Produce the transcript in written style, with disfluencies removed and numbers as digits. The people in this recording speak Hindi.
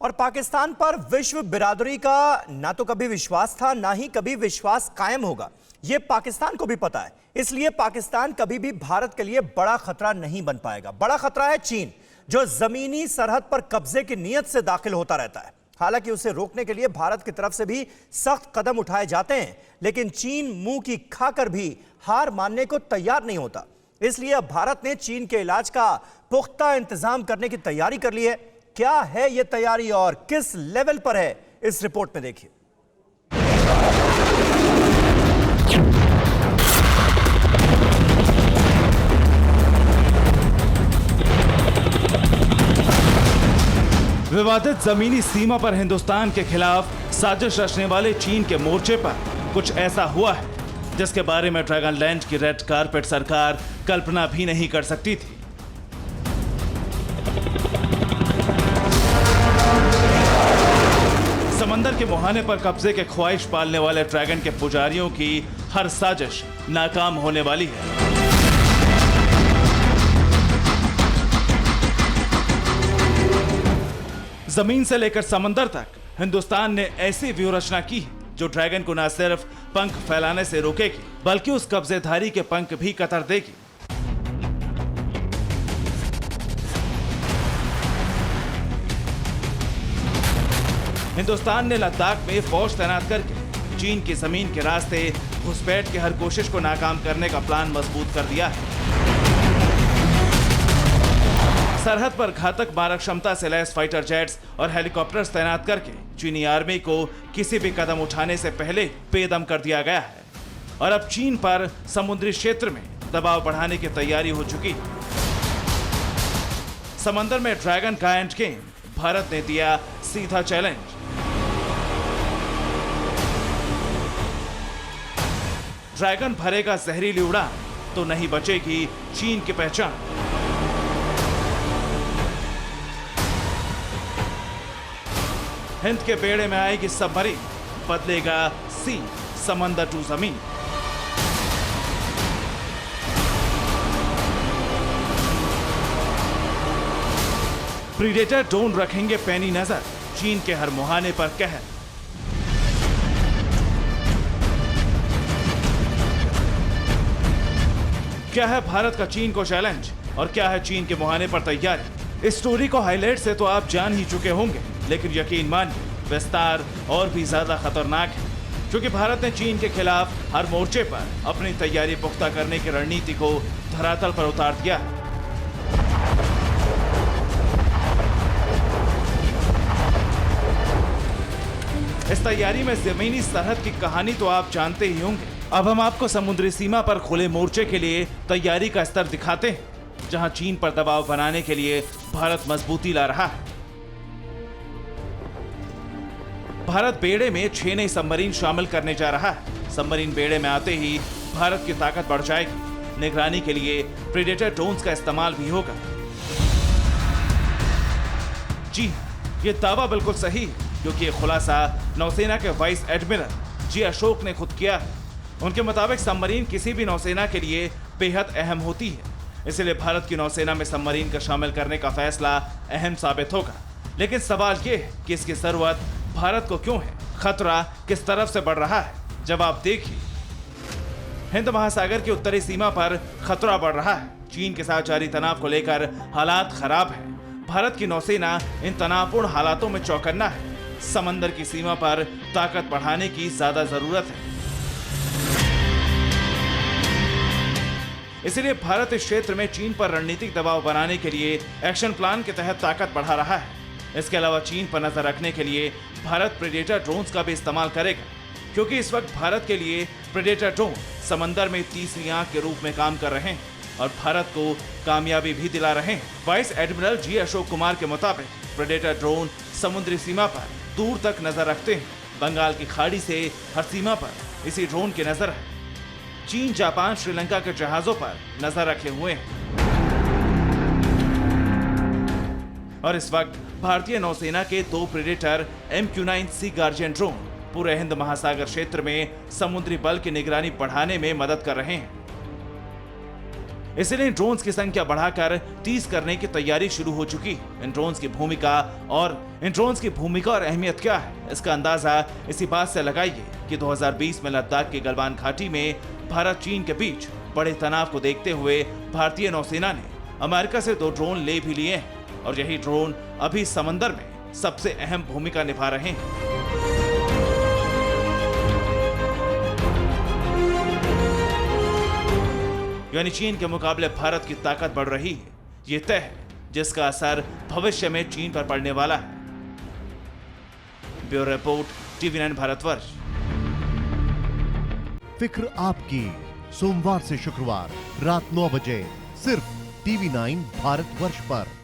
और पाकिस्तान पर विश्व बिरादरी का ना तो कभी विश्वास था, ना ही कभी विश्वास कायम होगा। यह पाकिस्तान को भी पता है। इसलिए पाकिस्तान कभी भी भारत के लिए बड़ा खतरा नहीं बन पाएगा। बड़ा खतरा है चीन, जो जमीनी सरहद पर कब्जे की नीयत से दाखिल होता रहता है। हालांकि उसे रोकने के लिए भारत की तरफ से भी सख्त कदम उठाए जाते हैं, लेकिन चीन मुंह की खाकर भी हार मानने को तैयार नहीं होता। इसलिए अब भारत ने चीन के इलाज का पुख्ता इंतजाम करने की तैयारी कर ली है। क्या है यह तैयारी और किस लेवल पर है, इस रिपोर्ट में देखिए। विवादित जमीनी सीमा पर हिंदुस्तान के खिलाफ साजिश रचने वाले चीन के मोर्चे पर कुछ ऐसा हुआ है जिसके बारे में ड्रैगन लैंड की रेड कारपेट सरकार कल्पना भी नहीं कर सकती थी। समंदर के मुहाने पर कब्जे के ख्वाहिश पालने वाले ड्रैगन के पुजारियों की हर साजिश नाकाम होने वाली है। जमीन से लेकर समंदर तक हिंदुस्तान ने ऐसी व्यूह रचना की है जो ड्रैगन को न सिर्फ पंख फैलाने से रोकेगी, बल्कि उस कब्जेधारी के पंख भी कतर देगी। हिंदुस्तान ने लद्दाख में फौज तैनात करके चीन की जमीन के रास्ते घुसपैठ की हर कोशिश को नाकाम करने का प्लान मजबूत कर दिया है। सरहद पर घातक मारक क्षमता से लैस फाइटर जेट्स और हेलीकॉप्टर्स तैनात करके चीनी आर्मी को किसी भी कदम उठाने से पहले बेदम कर दिया गया है। और अब चीन पर समुद्री क्षेत्र में दबाव बढ़ाने की तैयारी हो चुकी है। समंदर में ड्रैगन का एंड गेम भारत ने दिया सीधा चैलेंज। ड्रैगन भरेगा जहरीली उड़ान तो नहीं बचेगी चीन की पहचान। हिंद के बेड़े में आएगी सबमरीन, बदलेगा सी समंदर टू जमीन। प्रीडेटर ड्रोन रखेंगे पैनी नजर, चीन के हर मुहाने पर कहर। क्या है भारत का चीन को चैलेंज और क्या है चीन के मुहाने पर तैयारी? इस स्टोरी को हाईलाइट से तो आप जान ही चुके होंगे, लेकिन यकीन मानिए विस्तार और भी ज्यादा खतरनाक है, क्योंकि भारत ने चीन के खिलाफ हर मोर्चे पर अपनी तैयारी पुख्ता करने की रणनीति को धरातल पर उतार दिया है। इस तैयारी में जमीनी सरहद की कहानी तो आप जानते ही होंगे। अब हम आपको समुद्री सीमा पर खुले मोर्चे के लिए तैयारी का स्तर दिखाते हैं, जहां चीन पर दबाव बनाने के लिए भारत मजबूती ला रहा है। भारत बेड़े में 6 नई सबमरीन शामिल करने जा रहा है। सबमरीन बेड़े में आते ही भारत की ताकत बढ़ जाएगी। निगरानी के लिए प्रीडेटर ड्रोन्स का इस्तेमाल भी होगा। जी ये दावा बिल्कुल सही है, क्योंकि ये खुलासा नौसेना के वाइस एडमिरल जी अशोक ने खुद किया है। उनके मुताबिक सबमरीन किसी भी नौसेना के लिए बेहद अहम होती है, इसलिए भारत की नौसेना में सबमरीन का शामिल करने का फैसला अहम साबित होगा। लेकिन सवाल ये है कि इसकी जरूरत भारत को क्यों है? खतरा किस तरफ से बढ़ रहा है? जवाब देखिए। हिंद महासागर की उत्तरी सीमा पर खतरा बढ़ रहा है। चीन के साथ जारी तनाव को लेकर हालात खराब हैं। भारत की नौसेना इन तनावपूर्ण हालातों में चौकन्ना है। समंदर की सीमा पर ताकत बढ़ाने की ज्यादा जरूरत है। इसलिए भारत इस क्षेत्र में चीन पर रणनीतिक दबाव बनाने के लिए एक्शन प्लान के तहत ताकत बढ़ा रहा है। इसके अलावा चीन पर नजर रखने के लिए भारत प्रेडेटर ड्रोन्स का भी इस्तेमाल करेगा, क्योंकि इस वक्त भारत के लिए प्रेडेटर ड्रोन समंदर में तीसरी आंख के रूप में काम कर रहे हैं और भारत को कामयाबी भी दिला रहे हैं। Vice admiral G Ashok Kumar के मुताबिक प्रेडेटर ड्रोन समुद्री सीमा पर दूर तक नजर रखते हैं। बंगाल की खाड़ी से हर सीमा पर इसी ड्रोन की नजर है। चीन, जापान, श्रीलंका के जहाजों पर नजर रखे हुए हैं और इस वक्त भारतीय नौसेना के 2 प्रेडेटर MQ-9 सी गार्जियन ड्रोन पूरे हिंद महासागर क्षेत्र में समुद्री बल की निगरानी बढ़ाने में मदद कर रहे हैं। इसलिए इन ड्रोन्स की संख्या बढ़ाकर 30 करने की तैयारी शुरू हो चुकी है। इन ड्रोन्स की भूमिका और अहमियत क्या है, इसका अंदाजा इसी बात से लगाइए कि 2020 में लद्दाख की गलवान घाटी में भारत चीन के बीच बड़े तनाव को देखते हुए भारतीय नौसेना ने अमेरिका से 2 ड्रोन ले भी लिए हैं और यही ड्रोन अभी समंदर में सबसे अहम भूमिका निभा रहे हैं। यानी चीन के मुकाबले भारत की ताकत बढ़ रही है, ये तय है, जिसका असर भविष्य में चीन पर पड़ने वाला है। Bureau report, TV9 Bharatvarsh. फिक्र आपकी, सोमवार से शुक्रवार रात 9 बजे सिर्फ TV9 भारतवर्ष पर।